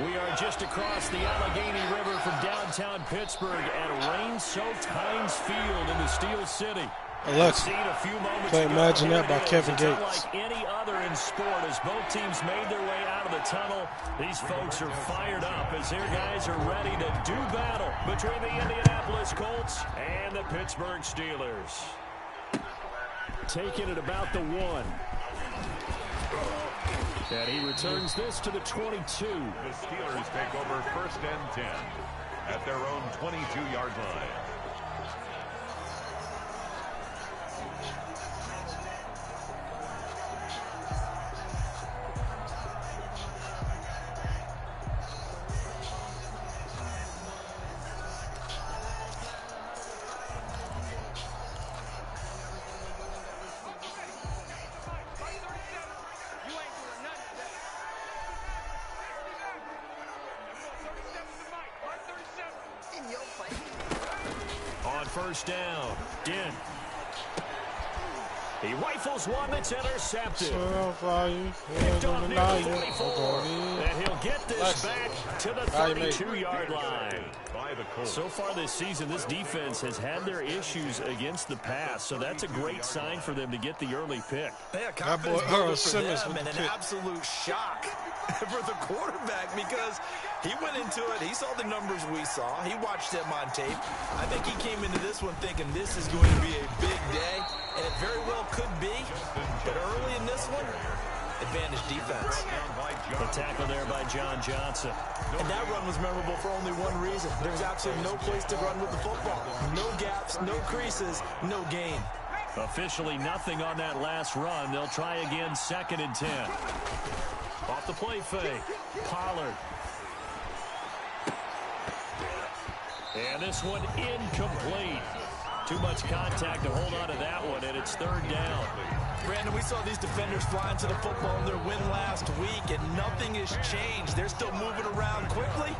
We are just across the Allegheny River from downtown Pittsburgh at rain-soaked Heinz Field in the Steel City. Alexa, play Imagine That by Kevin Gates. Like any other in sport, as both teams made their way out of the tunnel, these folks are fired up as their guys are ready to do battle between the Indianapolis Colts and the Pittsburgh Steelers. Taking it about the 1. And he returns this to the 22. The Steelers take over 1st and 10 at their own 22-yard line. First down. Dent. He rifles one that's intercepted. Picked off near the 44. And he'll get this back to the 32-yard line. So far this season, this defense has had their issues against the pass, so that's a great sign for them to get the early pick. Yeah, confidence for them and an absolute shock for the quarterback because he went into it. He saw the numbers we saw. He watched them on tape. I think he came into this one thinking this is going to be a big day, and it very well could be. But early in this one, advantage defense. The tackle there by John Johnson. And that run was memorable for only one reason. There's absolutely no place to run with the football. No gaps, no creases, no gain. Officially nothing on that last run. They'll try again, 2nd and 10. Off the play fake. Pollard. And this one incomplete. Too much contact to hold on to that one, and it's 3rd down. Brandon, we saw these defenders flying to the football in their win last week, and nothing has changed. They're still moving around quickly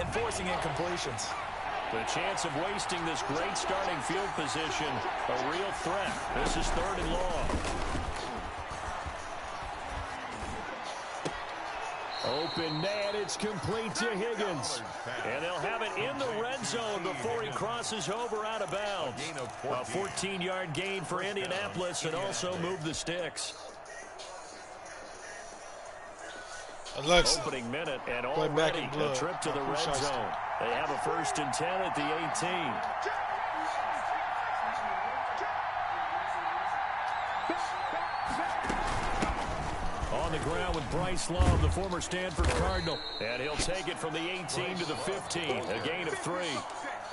and forcing incompletions. The chance of wasting this great starting field position, a real threat. This is 3rd and long. Open net, it's complete to Higgins. And they'll have it in the red zone before he crosses over out of bounds. A 14-yard gain for Indianapolis and also move the sticks. Alexa, opening minute and already a trip to the red zone. They have a 1st and 10 at the 18. On the ground with Bryce Love, the former Stanford Cardinal. And he'll take it from the 18 to the 15, a gain of 3.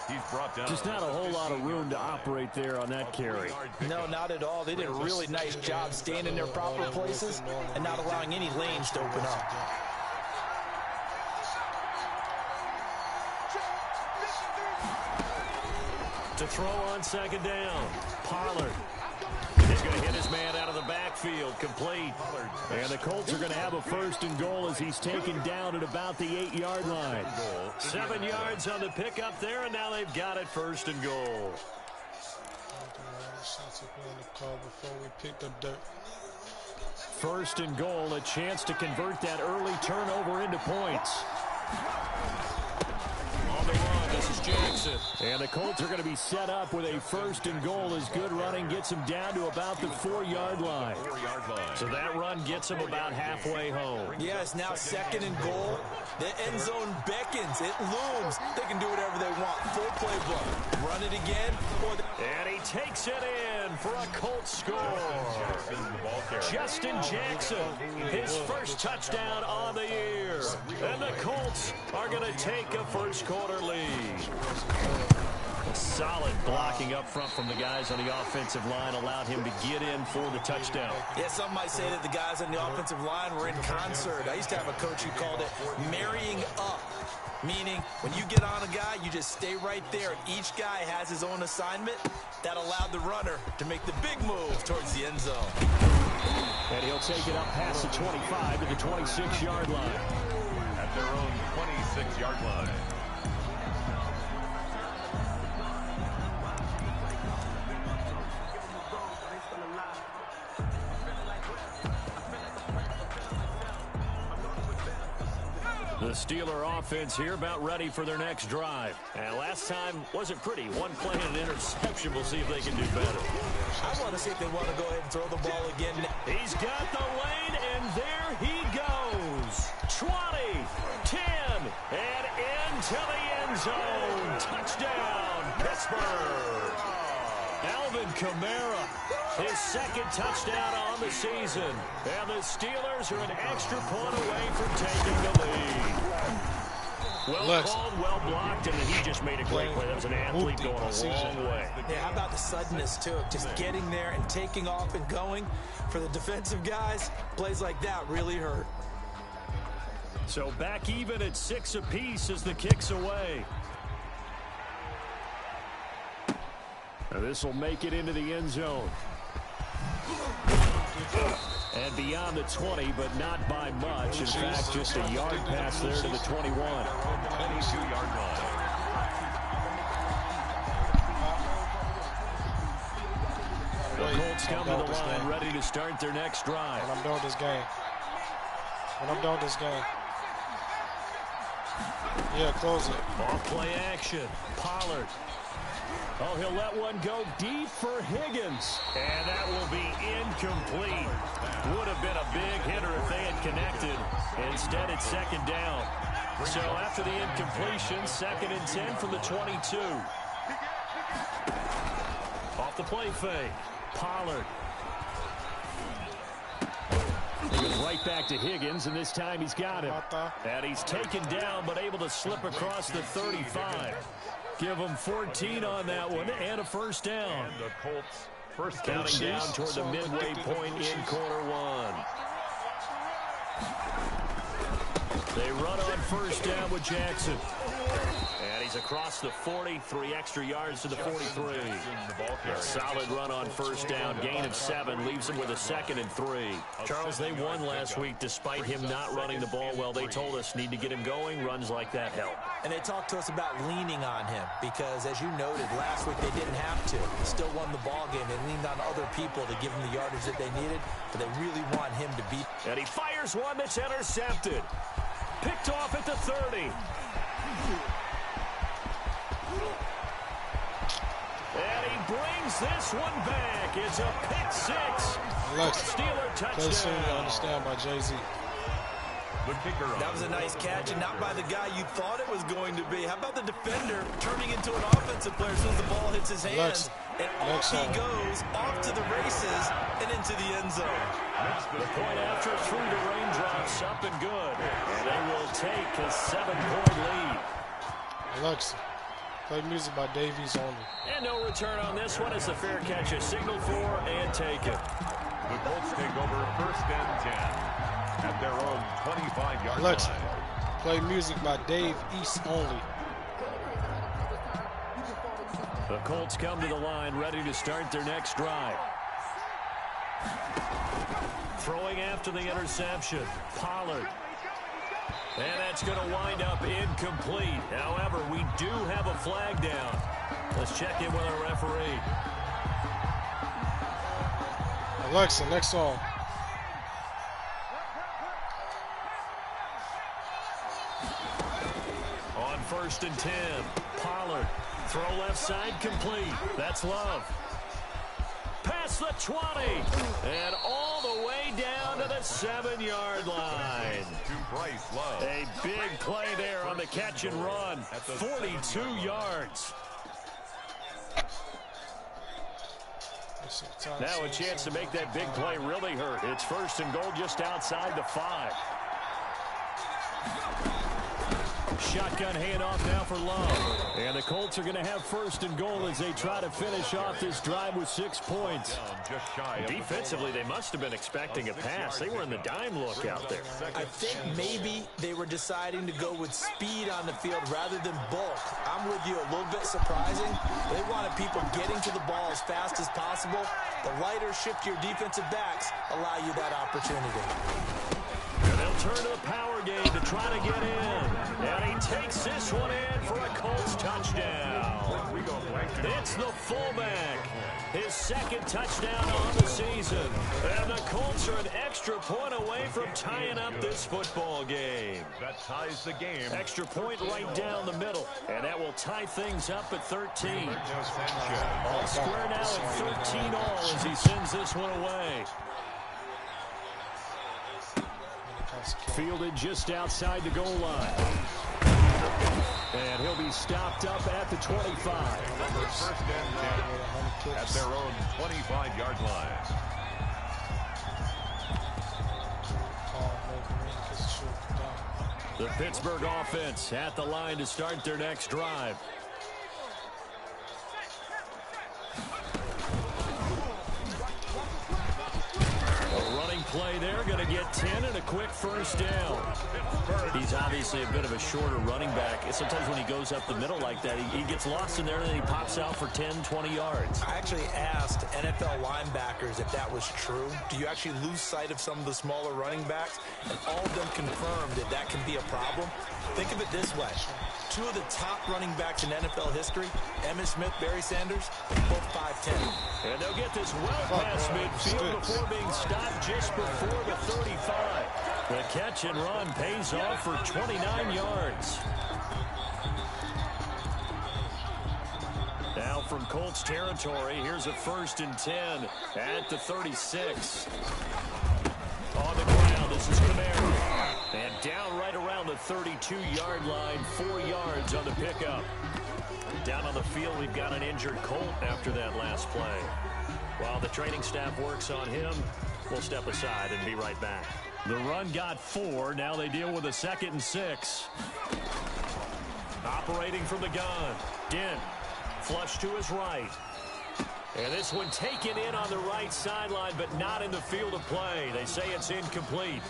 He's brought down. Just not a whole lot of room to operate there on that carry. No, not at all. They did a really nice job staying in their proper places and not allowing any lanes to open up. To throw on 2nd down, Pollard. He's going to hit his man out of the backfield, complete. And the Colts are going to have a 1st and goal as he's taken down at about the 8-yard line. 7 yards on the pickup there, and now they've got it 1st and goal. First and goal, a chance to convert that early turnover into points. On the run, this is Jackson. And the Colts are going to be set up with a 1st and goal as good running gets them down to about the 4-yard line. So that run gets them about halfway home. Yes, now 2nd and goal. The end zone beckons. It looms. They can do whatever they want. Full playbook. Run it again. And he takes it in for a Colts score. Justin Jackson, his 1st touchdown on the year. And the Colts are going to take a first-quarter lead. Solid blocking up front from the guys on the offensive line allowed him to get in for the touchdown. Yeah, some might say that the guys on the offensive line were in concert. I used to have a coach who called it marrying up, meaning when you get on a guy, you just stay right there. Each guy has his own assignment. That allowed the runner to make the big move towards the end zone. And he'll take it up past the 25 to the 26-yard line. At their own 26-yard line. The Steeler offense here about ready for their next drive. And last time wasn't pretty. One play and an interception. We'll see if they can do better. I want to see if they want to go ahead and throw the ball again. He's got the lane, and there he goes. 20, 10, and into the end zone. Touchdown, Pittsburgh. Alvin Kamara, his second touchdown on the season. And the Steelers are an extra point away from taking the lead. Well called, well blocked, and he just made a great play. That was an athlete going a long way. Yeah, how about the suddenness, too? Just getting there and taking off and going. For the defensive guys, plays like that really hurt. So back even at 6 apiece as the kick's away. This will make it into the end zone. And beyond the 20, but not by much. In fact, just a yard pass there to the 21. 22-yard line. The Colts come to the line, ready to start their next drive. When I'm done with this game. Yeah, close it. Off play action. Pollard. Oh, he'll let one go deep for Higgins. And that will be incomplete. Would have been a big hitter if they had connected. Instead, it's second down. So after the incompletion, 2nd and 10 from the 22. Off the play fake. Pollard. He goes right back to Higgins, and this time he's got him. And he's taken down, but able to slip across the 35. Give him 14 on that one and a first down. And the Colts first counting down toward the midway point in quarter one. They run on first down with Jackson. And he's across the 40, 3 extra yards to the 43. A solid run on first down, gain of 7, leaves him with a 2nd and 3. Charles, they won last week despite him not running the ball well. They told us need to get him going. Runs like that help. And they talked to us about leaning on him because, as you noted, last week they didn't have to. They still won the ball game. They leaned on other people to give him the yardage that they needed, but they really want him to beat. And he fires one that's intercepted. Picked off at the 30. And he brings this one back. It's a pick 6. Steeler touchdown. Soon to understand by Jay-Z. That was a nice catch, and not by the guy you thought it was going to be. How about the defender turning into an offensive player as soon as the ball hits his hands? And off he goes, off to the races, and into the end zone. The point after through the raindrops, up and good. And they will take a 7-point lead. Alexa, play music by Davies only. And no return on this one as the fair catch is signaled for and taken. The Colts take over first and 10 at their own 25-yard line. Alexa, play music by Dave East only. The Colts come to the line, ready to start their next drive. Throwing after the interception, Pollard. And that's going to wind up incomplete. However, we do have a flag down. Let's check in with our referee. Alexa, next song. On 1st and 10, Pollard. Throw left side complete. That's Love. Past the 20. And all the way down to the 7-yard line. A big play there on the catch and run. 42 yards. Now a chance to make that big play really hurt. It's 1st and goal just outside the 5. Shotgun handoff now for Love. And the Colts are going to have 1st and goal as they try to finish off this drive with 6 points. Defensively, they must have been expecting a pass. They were in the dime look out there. I think maybe they were deciding to go with speed on the field rather than bulk. I'm with you, a little bit surprising. They wanted people getting to the ball as fast as possible. The lighter, shiftier defensive backs allow you that opportunity. And they'll turn to the power game to try to get in. And he takes this one in for a Colts touchdown. It's the fullback. His second touchdown on the season. And the Colts are an extra point away from tying up this football game. That ties the game. Extra point right down the middle. And that will tie things up at 13. All square now at 13 all as he sends this one away. Fielded just outside the goal line. And he'll be stopped up at the 25. First and 10 at their own 25-yard line. The Pittsburgh offense at the line to start their next drive. Play there, going to get 10 and a quick first down. He's obviously a bit of a shorter running back. Sometimes when he goes up the middle like that, he gets lost in there and then he pops out for 10, 20 yards. I actually asked NFL linebackers if that was true. Do you actually lose sight of some of the smaller running backs? And all of them confirmed that that can be a problem. Think of it this way. Two of the top running backs in NFL history, Emmitt Smith, Barry Sanders, both 5'10". And they'll get this well past midfield before being stopped just before the 35. The catch and run pays off for 29 yards. Now from Colts territory, here's a 1st and 10 at the 36. On the ground, this is Kamara. And down right around the 32-yard line, 4 yards on the pickup. Down on the field, we've got an injured Colt after that last play. While the training staff works on him, we'll step aside and be right back. The run got 4. Now they deal with a 2nd and 6. Operating from the gun. Dent. Flush to his right. And this one taken in on the right sideline, but not in the field of play. They say it's incomplete.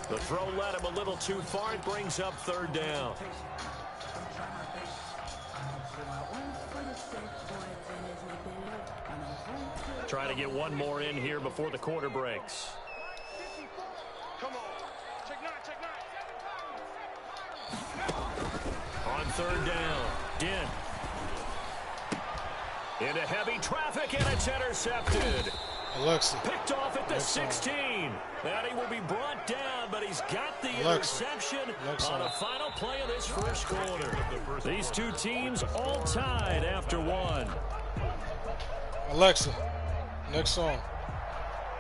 The throw led him a little too far. It brings up 3rd down. Trying to get one more in here before the quarter breaks. On 3rd down, Dent. Into heavy traffic, and it's intercepted. Alexa. Picked off at the 16. And he will be brought down, but he's got the interception on the final play of this first quarter. These two teams all tied after 1. Alexa, next song.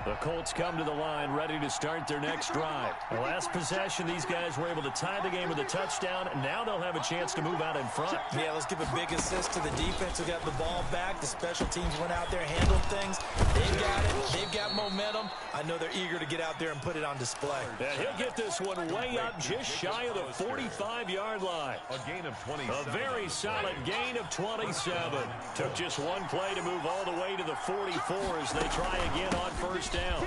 The Colts come to the line ready to start their next drive. The last possession, these guys were able to tie the game with a touchdown, and now they'll have a chance to move out in front. Yeah, let's give a big assist to the defense who got the ball back. The special teams went out there, handled things. They've got it. They've got momentum. I know they're eager to get out there and put it on display. And he'll get this one way up just shy of the 45-yard line. A gain of 27. A very solid gain of 27. Took just one play to move all the way to the 44 as they try again on first down.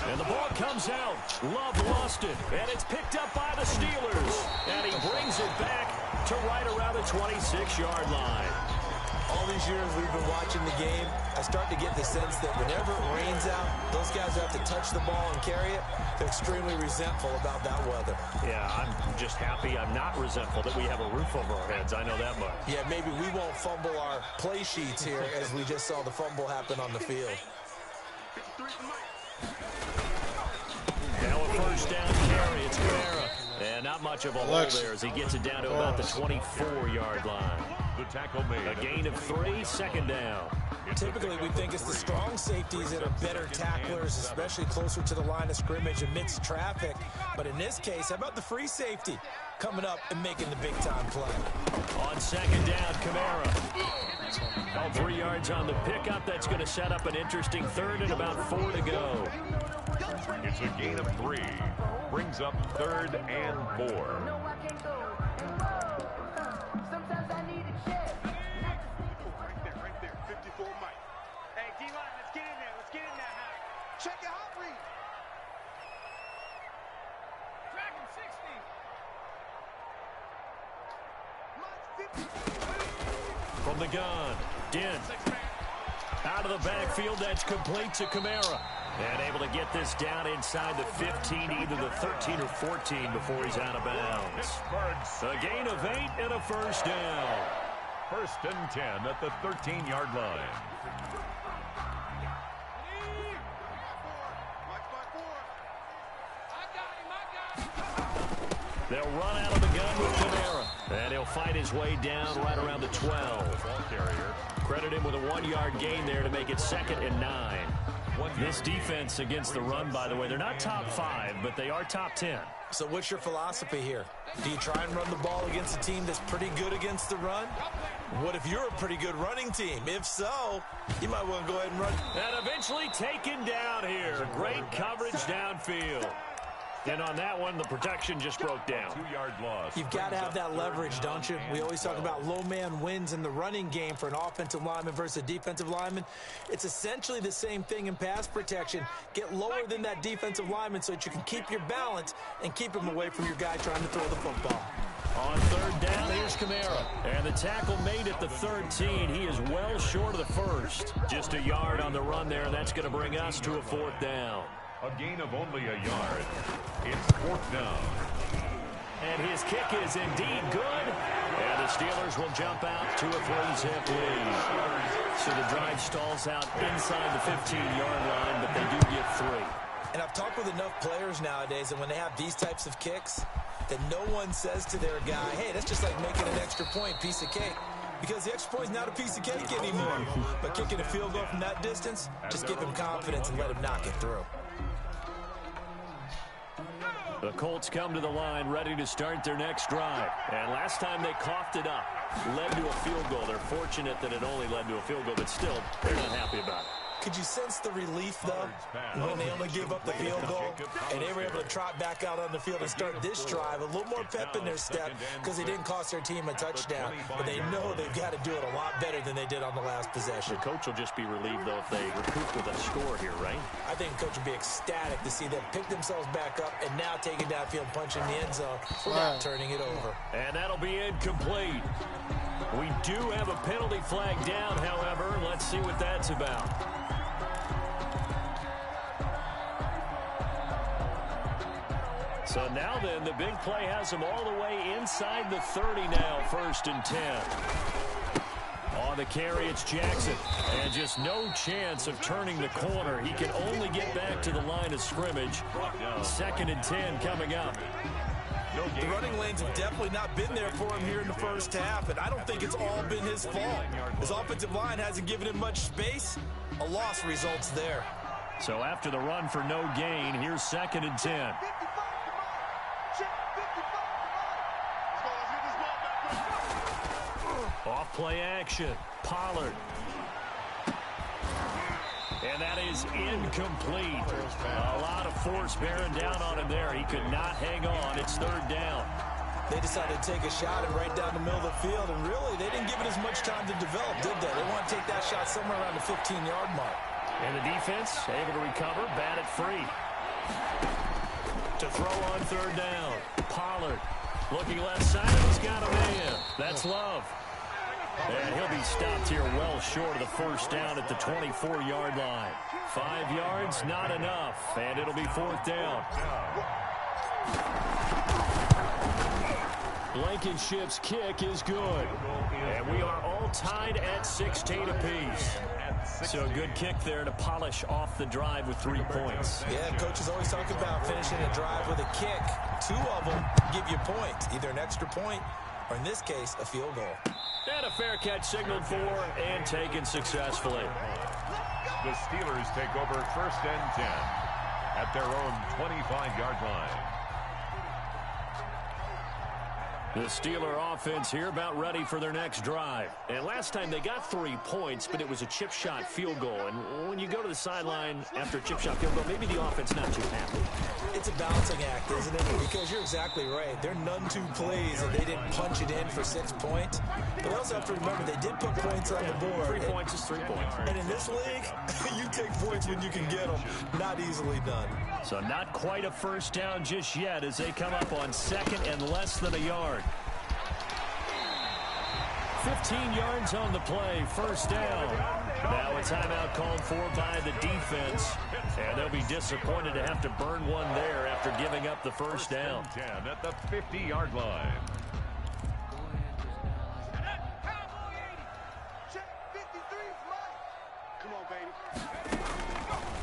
And the ball comes out. Love lost it. And it's picked up by the Steelers. And he brings it back to right around the 26-yard line. All these years we've been watching the game, I start to get the sense that whenever it rains out, those guys have to touch the ball and carry it. They're extremely resentful about that weather. Yeah, I'm just happy I'm not resentful that we have a roof over our heads. I know that much. Yeah, maybe we won't fumble our play sheets here as we just saw the fumble happen on the field. Now a first down carry. It's Kamara. And not much of a hole there as he gets it down to about the 24-yard line. The tackle made. A gain of 3, 2nd down. Typically, we think it's the strong safeties that are better tacklers, especially closer to the line of scrimmage amidst traffic. But in this case, how about the free safety coming up and making the big-time play? On 2nd down, Kamara. All 3 yards on the pickup. That's going to set up an interesting 3rd and about 4 to go. It's a gain of 3. Brings up 3rd and 4. Check your hot read. Tracking 60. From the gun, Dent. Out of the backfield, that's complete to Kamara. And able to get this down inside the 15, either the 13 or 14 before he's out of bounds. A gain of 8 and a first down. 1st and 10 at the 13-yard line. They'll run out of the gun with Kamara. And he'll fight his way down right around the 12. Credit him with a 1-yard gain there to make it 2nd and 9. This defense against the run, by the way, they're not top 5, but they are top 10. So what's your philosophy here? Do you try and run the ball against a team that's pretty good against the run? What if you're a pretty good running team? If so, you might want to go ahead and run. And eventually taken down here. Great coverage downfield. And on that one, the protection just broke down. 2-yard loss. You've got to have that leverage, don't you? We always talk about low man wins in the running game for an offensive lineman versus a defensive lineman. It's essentially the same thing in pass protection. Get lower than that defensive lineman so that you can keep your balance and keep him away from your guy trying to throw the football. On 3rd down, here's Kamara. And the tackle made at the 13. He is well short of the first. Just a yard on the run there, and that's going to bring us to a 4th down. A gain of only a yard. It's 4th down. And his kick is indeed good. And the Steelers will jump out to a 3-zip lead. So the drive stalls out inside the 15-yard line, but they do get 3. And I've talked with enough players nowadays, and when they have these types of kicks, that no one says to their guy, hey, that's just like making an extra point, piece of cake. Because the extra point is not a piece of cake anymore. But kicking a field goal from that distance, just give him confidence and let him knock it through. The Colts come to the line ready to start their next drive. And last time they coughed it up, led to a field goal. They're fortunate that it only led to a field goal, but still, they're not happy about it. Could you sense the relief, though, when they only gave up the field goal and they were able to trot back out on the field and start this drive? A little more pep in their step because they didn't cost their team a touchdown. But they know they've got to do it a lot better than they did on the last possession. The coach will just be relieved, though, if they recoup with a score here, right? I think the coach will be ecstatic to see them pick themselves back up and now take it downfield, punching the end zone without turning it over. And that'll be incomplete. We do have a penalty flag down, however. Let's see what that's about. So now then, the big play has him all the way inside the 30 now, 1st and 10. On the carry, it's Jackson. And just no chance of turning the corner. He can only get back to the line of scrimmage. 2nd and 10 coming up. The running lanes have definitely not been there for him here in the first half, and I don't think it's all been his fault. His offensive line hasn't given him much space. A loss results there. So after the run for no gain, here's 2nd and 10. Off play action. Pollard. And that is incomplete. A lot of force bearing down on him there. He could not hang on. It's 3rd down. They decided to take a shot and right down the middle of the field, and really, they didn't give it as much time to develop, did they? They want to take that shot somewhere around the 15-yard mark. And the defense able to recover, bat it free. To throw on 3rd down. Pollard looking left side, and he's got a man. That's Love. And he'll be stopped here well short of the 1st down at the 24-yard line. 5 yards, not enough, and it'll be 4th down. Blankenship's kick is good. And we are all tied at 16 apiece. So a good kick there to polish off the drive with 3 points. Yeah, coaches always talk about finishing a drive with a kick. 2 of them give you points, either an extra point or, in this case, a field goal. And a fair catch signaled for and taken successfully. The Steelers take over 1st and 10 at their own 25-yard line. The Steeler offense here about ready for their next drive. And last time they got 3 points, but it was a chip shot field goal. And when you go to the sideline after a chip shot field goal, maybe the offense not too happy. It's a balancing act, isn't it? Because you're exactly right. They're none-two plays, and they didn't punch it in for 6 points. But they also have to remember they did put points on the board. 3 points is 3 points. And in this league, you take points when you can get them. Not easily done. So not quite a 1st down just yet as they come up on 2nd and less than a yard. 15 yards on the play, 1st down. Now a timeout called for by the defense. And they'll be disappointed to have to burn one there after giving up the first down. 10 at the 50-yard line.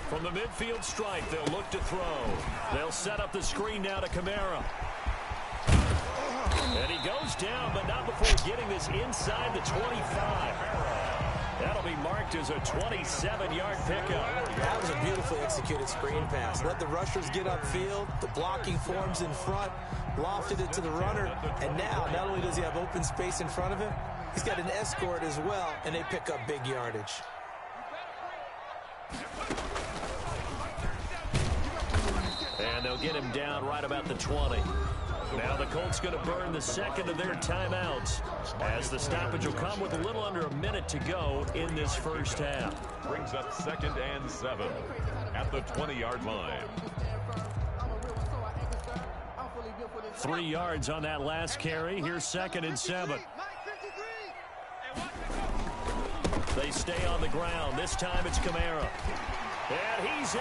From the midfield stripe, they'll look to throw. They'll set up the screen now to Kamara. And he goes down, but not before getting this inside the 25. That'll be marked as a 27-yard pickup. That was a beautifully executed screen pass. Let the rushers get upfield. The blocking forms in front. Lofted it to the runner. And now, not only does he have open space in front of him, he's got an escort as well, and they pick up big yardage. And they'll get him down right about the 20. Now the Colts going to burn the second of their timeouts as the stoppage will come with a little under a minute to go in this first half. Brings up 2nd and 7 at the 20-yard line. 3 yards on that last carry. Here's 2nd and 7. They stay on the ground. This time it's Kamara. And he's in.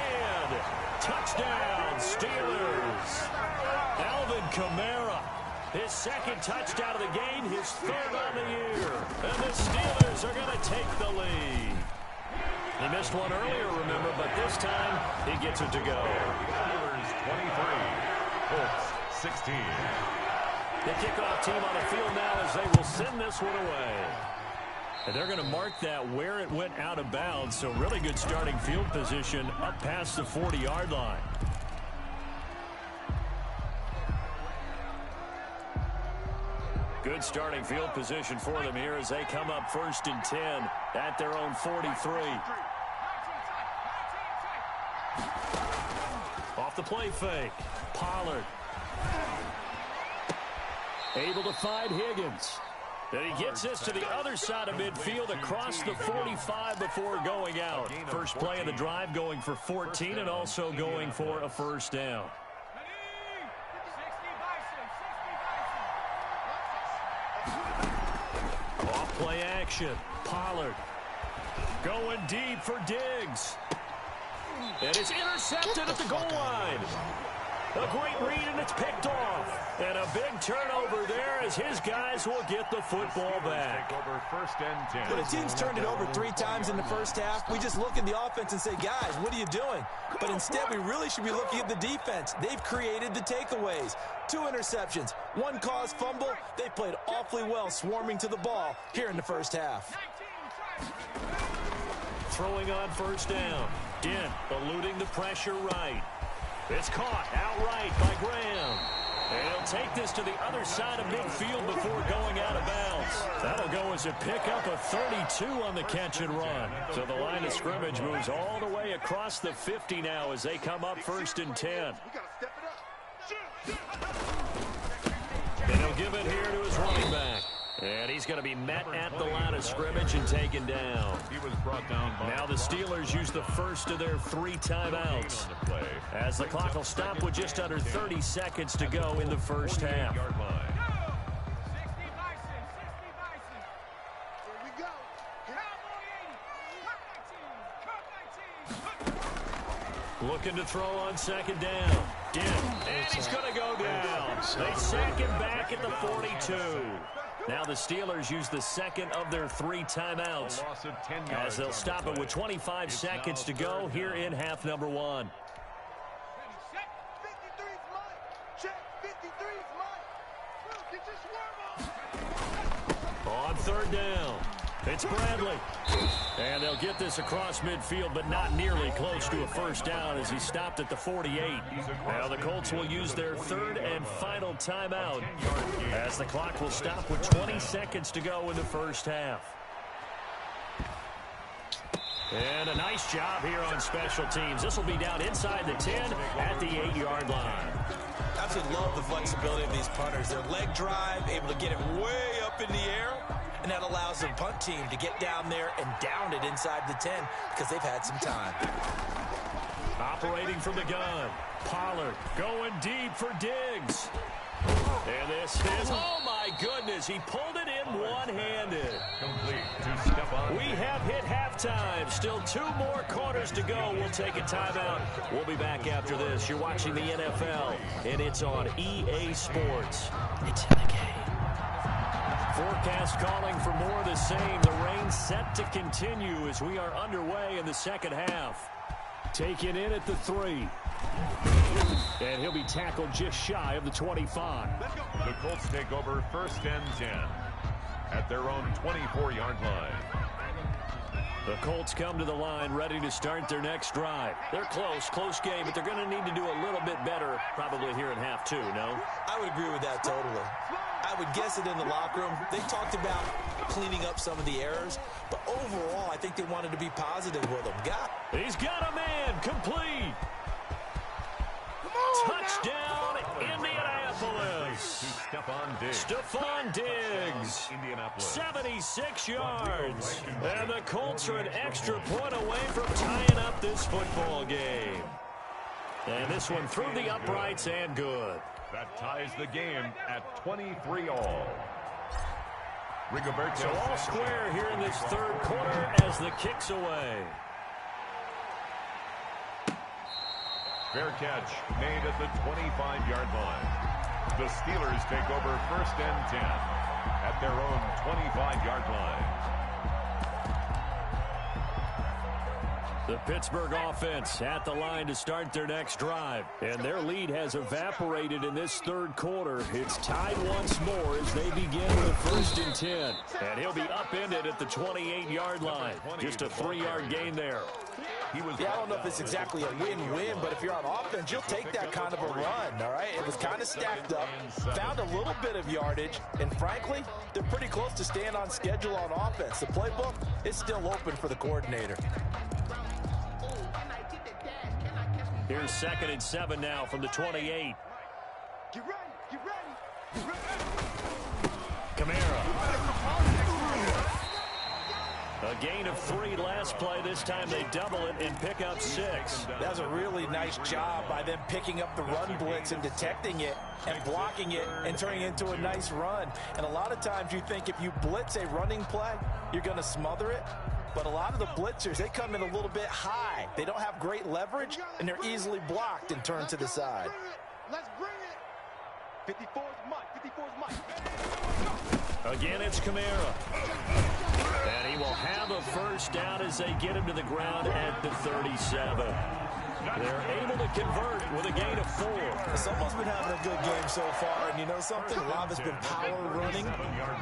Touchdown, Steelers. Alvin Kamara, his 2nd touchdown of the game, his 3rd on the year. And the Steelers are going to take the lead. He missed one earlier, remember, but this time he gets it to go. Steelers 23, Colts 16. The kickoff team on the field now as they will send this one away. And they're going to mark that where it went out of bounds, so really good starting field position up past the 40-yard line. Good starting field position for them here as they come up 1st and 10 at their own 43. Off the play fake. Pollard. Able to find Higgins. And he gets this to the other side of midfield across the 45 before going out. First play of the drive going for 14 and also going for a first down. Off play action. Pollard going deep for Diggs. And it's intercepted at the goal line. A great read, and it's picked off. And a big turnover there as his guys will get the football back. Over 1st and 10. When a team's turned it over 3 times in the first half, we just look at the offense and say, guys, what are you doing? But instead, we really should be looking at the defense. They've created the takeaways. 2 interceptions, 1 caused fumble. They played awfully well swarming to the ball here in the first half. Throwing on first down. Dent eluding the pressure right. It's caught outright by Graham. And he'll take this to the other side of midfield before going out of bounds. That'll go as a pickup of 32 on the catch and run. So the line of scrimmage moves all the way across the 50 now as they come up 1st and 10. And he'll give it here to his running back. And he's going to be met at the line of scrimmage and taken down. He was brought down by now the Steelers use the first of their 3 timeouts as the clock will stop with just under 30 seconds to go in the first half. Looking to throw on 2nd down. And he's going to go down. They sack him back at the 42. Now the Steelers use the 2nd of their 3 timeouts as they'll stop it with 25 seconds to go here in half number 1. On 3rd down, it's Bradley. And they'll get this across midfield, but not nearly close to a first down as he stopped at the 48. Now the Colts will use their 3rd and final timeout as the clock will stop with 20 seconds to go in the first half. And a nice job here on special teams. This will be down inside the 10 at the 8-yard line. Absolutely love the flexibility of these punters. Their leg drive, able to get it way up in the air, and that allows the punt team to get down there and down it inside the 10 because they've had some time. Operating from the gun, Pollard going deep for Diggs. And this is, oh my goodness, he pulled it in one-handed. Complete to Stephon. We have hit halftime. Still 2 more quarters to go. We'll take a timeout. We'll be back after this. You're watching the NFL, and it's on EA Sports. It's in the game. Forecast calling for more of the same. The rain set to continue as we are underway in the second half. Taken in at the 3. And he'll be tackled just shy of the 25. The Colts take over 1st and 10 at their own 24-yard line. The Colts come to the line ready to start their next drive. They're close game, but they're going to need to do a little bit better probably here in half 2, no? I would agree with that totally. I would guess it in the locker room. They talked about cleaning up some of the errors, but overall, I think they wanted to be positive with them. He's got a man, complete. Touchdown, Indianapolis. Stephon Diggs. 76 yards. And the Colts are an extra point away from tying up this football game. And this one through the uprights and good. That ties the game at 23-all. Rigoberto. So all square here in this 3rd quarter as the kick's away. Fair catch made at the 25-yard line. The Steelers take over 1st and 10 at their own 25-yard line. The Pittsburgh offense at the line to start their next drive. And their lead has evaporated in this 3rd quarter. It's tied once more as they begin with 1st and 10. And he'll be upended at the 28-yard line. Just a 3-yard gain there. Yeah, I don't know if it's exactly a win-win, but if you're on offense, you'll take that kind of a run, all right? It was kind of stacked up, found a little bit of yardage, and frankly, they're pretty close to staying on schedule on offense. The playbook is still open for the coordinator. Here's 2nd and 7 now from the 28. Get ready. Kamara. A gain of 3 last play. This time they double it and pick up 6. That was a really nice job by them picking up the run blitz and detecting it and blocking it and turning it into a nice run. And a lot of times you think if you blitz a running play, you're going to smother it. But a lot of the blitzers, they come in a little bit high. They don't have great leverage, and they're easily blocked and turned to the side. Let's bring it. 54's Mike. Again, it's Kamara. And he will have a first down as they get him to the ground at the 37. They're able to convert with a gain of 4. Someone's been having a good game so far, and you know something? A lot has been power running.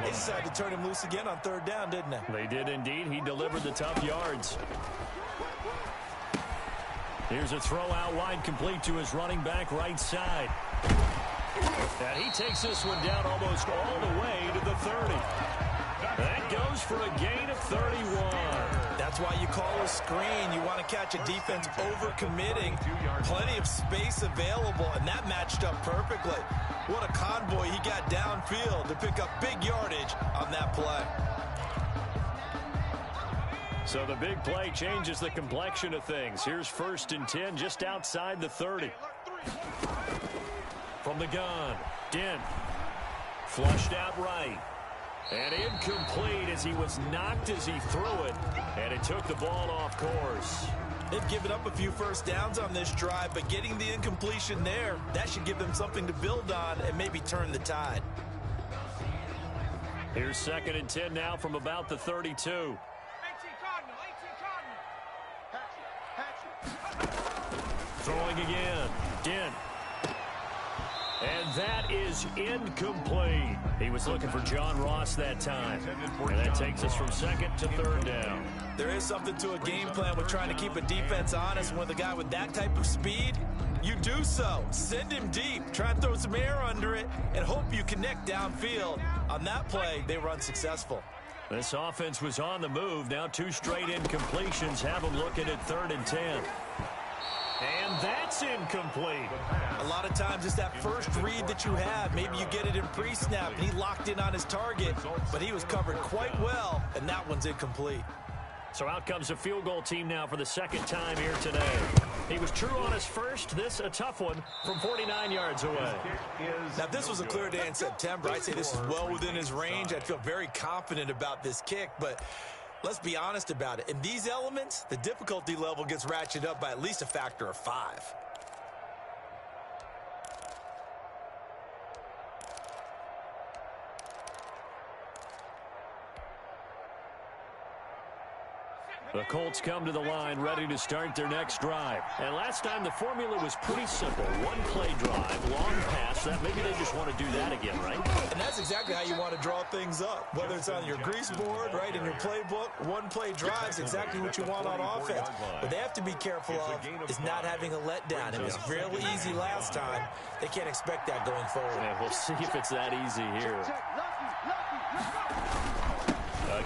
They decided to turn him loose again on 3rd down, didn't they? They did indeed. He delivered the tough yards. Here's a throw out wide, complete to his running back right side. And he takes this one down almost all the way to the 30. That goes for a gain of 31. That's why you call a screen. You want to catch a defense over-committing. Plenty of space available, and that matched up perfectly. What a convoy he got downfield to pick up big yardage on that play. So the big play changes the complexion of things. Here's 1st and 10 just outside the 30. From the gun, Dent. Flushed out right. And incomplete as he was knocked as he threw it. And it took the ball off course. They've given up a few first downs on this drive, but getting the incompletion there, that should give them something to build on and maybe turn the tide. Here's 2nd and 10 now from about the 32. Throwing again. Dent. And that is incomplete. He was looking for John Ross that time. And that takes us from 2nd to 3rd down. There is something to a game plan with trying to keep a defense honest. With a guy with that type of speed, you do so. Send him deep. Try and throw some air under it and hope you connect downfield. On that play, they were unsuccessful. This offense was on the move. Now 2 straight incompletions have them looking at 3rd and 10. And that's incomplete. A lot of times it's that first read that you have. Maybe you get it in pre-snap, and he locked in on his target, but he was covered quite well, and that one's incomplete. So out comes a field goal team now for the 2nd time here today. He was true on his first. This a tough one from 49 yards away. Now, if this was a clear day in September, I'd say this is well within his range. I'd feel very confident about this kick, but let's be honest about it. In these elements, the difficulty level gets ratcheted up by at least a factor of 5. The Colts come to the line ready to start their next drive. And last time the formula was pretty simple. One play drive, long pass. That maybe they just want to do that again, right? And that's exactly how you want to draw things up. Whether it's on your grease board, right, in your playbook, one play drive is exactly what you want on offense. What they have to be careful of is not having a letdown. It was real easy last time. They can't expect that going forward. Yeah, we'll see if it's that easy here.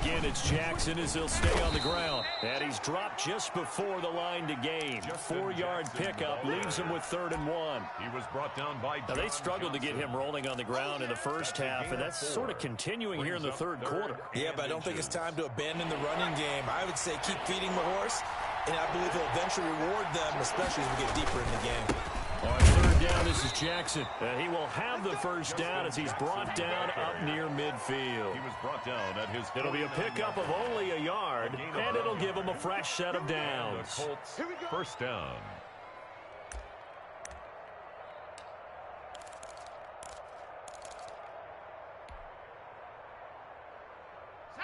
Again, it's Jackson as he'll stay on the ground. And he's dropped just before the line to gain. 4-yard pickup leaves him with 3rd and 1. He was brought down by now, they struggled to get him rolling on the ground in the first half, and that's sort of continuing here in the third quarter. Yeah, but I don't think it's time to abandon the running game. I would say keep feeding the horse, and I believe he'll eventually reward them, especially as we get deeper in the game. On 3rd down, this is Jackson. And he will have the first down as he's brought down up near midfield. He was brought down at his. It'll be a pickup of only a yard, and it'll give him a fresh set of downs. The Colts, first down.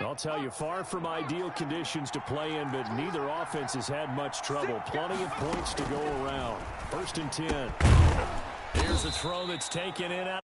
I'll tell you, far from ideal conditions to play in, but neither offense has had much trouble. Plenty of points to go around. 1st and 10. Here's a throw that's taken in out.